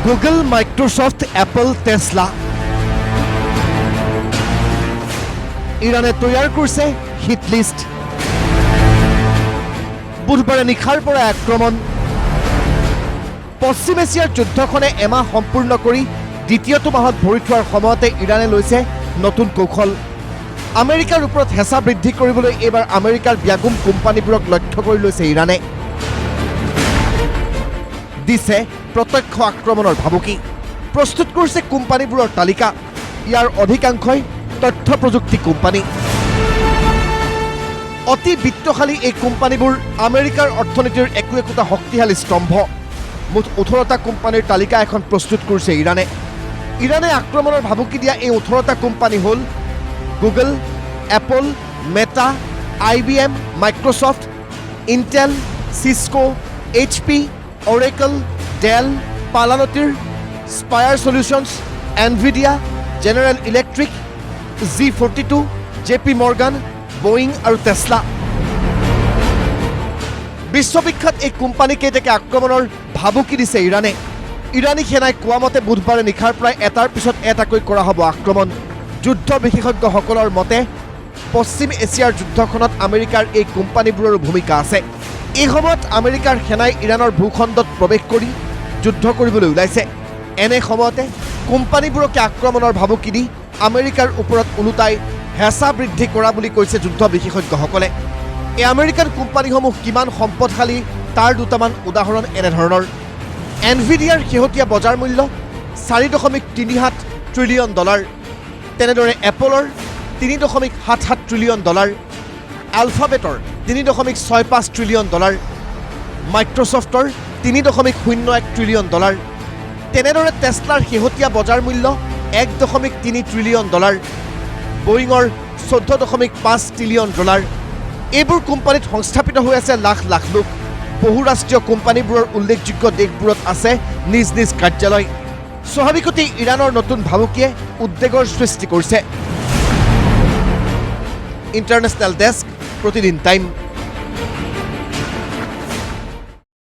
Google, মাইক্ৰোসফট, Apple, Tesla ইৰানে তৈয়াৰ কৰিছে হিট লিষ্ট। বুধবাৰে নিশাৰ পৰা আক্ৰমণ। পশ্চিম এছিয়াৰ যুদ্ধখনে এমাহ সম্পূৰ্ণ কৰি দ্বিতীয়টো মাহত ভৰি থোৱাৰ সময়তে ইৰাণে লৈছে নতুন কৌশল। আমেৰিকাৰ ওপৰত হেঁচা বৃদ্ধি কৰিবলৈ এইবাৰ আমেৰিকাৰ ব্যাগুম কোম্পানীবোৰক লক্ষ্য কৰি লৈছে ইৰাণে। দিছে প্ৰত্যক্ষ আক্ৰমণৰ ভাবুকি। প্ৰস্তুত কৰিছে কোম্পানীবোৰৰ তালিকা। ইয়াৰ অধিকাংশই তথ্য প্ৰযুক্তি কোম্পানী। অতি বিত্তশালী এই কোম্পানীবোৰ আমেৰিকাৰ অৰ্থনীতিৰ একোটা শক্তিশালী স্তম্ভ। মুঠ 18টা কোম্পানীৰ তালিকা এখন প্ৰস্তুত কৰিছে ইৰাণে। ইৰাণে আক্ৰমণৰ ভাবুকি দিয়া এই 18টা কোম্পানী হ'ল Google, Apple, Meta, IBM, Microsoft, Intel, Cisco, HP, Oracle, Dell, Palantir, Spire Solutions, Nvidia, General Electric, G42, JP Morgan, Boeing আৰু টেছলা। বিশ্ববিখ্যাত এই কোম্পানীকেইটাকে আক্ৰমণৰ ভাবুকি দিছে ইৰাণে। ইৰাণী সেনাই কোৱা মতে বুধবাৰে নিশাৰ প্ৰায় এটাৰ পিছত এটাকৈ কৰা হ'ব আক্ৰমণ। যুদ্ধ বিশেষজ্ঞসকলৰ মতে পশ্চিম এছিয়াৰ যুদ্ধখনত আমেৰিকাৰ এই কোম্পানীবোৰৰো ভূমিকা আছে। এই সময়ত আমেৰিকাৰ সেনাই ইৰাণৰ ভূখণ্ডত প্ৰৱেশ কৰি যুদ্ধ কৰিবলৈ ওলাইছে। এনে সময়তে কোম্পানীবোৰকে আক্ৰমণৰ ভাবুকি দি আমেৰিকাৰ ওপৰত ওলোটাই হেঁচা বৃদ্ধি কৰা বুলি কৈছে যুদ্ধ বিশেষজ্ঞসকলে। এই আমেৰিকান কোম্পানীসমূহ কিমান সম্পদশালী তাৰ দুটামান উদাহৰণ এনেধৰণৰ। এনভিডিয়াৰ শেহতীয়া বজাৰ মূল্য $4.37 ট্ৰিলিয়ন। তেনেদৰে এপলৰ $3.77 ট্ৰিলিয়ন, এলফাবেটৰ $3.65 ট্ৰিলিয়ন, মাইক্ৰ'ছফ্টৰ $3.01 ট্ৰিলিয়ন। তেনেদৰে টেছলাৰ শেহতীয়া বজাৰ মূল্য $1.3 ট্ৰিলিয়ন, বয়িঙৰ $14.5 ট্ৰিলিয়ন। এইবোৰ কোম্পানীত সংস্থাপিত হৈ আছে লাখ লাখ লোক। বহুৰাষ্ট্ৰীয় কোম্পানীবোৰৰ উল্লেখযোগ্য দেশবোৰত আছে নিজ নিজ কাৰ্যালয়। স্বাভাৱিকতেই ইৰাণৰ নতুন ভাবুকিয়ে উদ্বেগৰ সৃষ্টি কৰিছে। ইণ্টাৰনেশ্যনেল ডেস্ক, প্ৰতিদিন টাইম।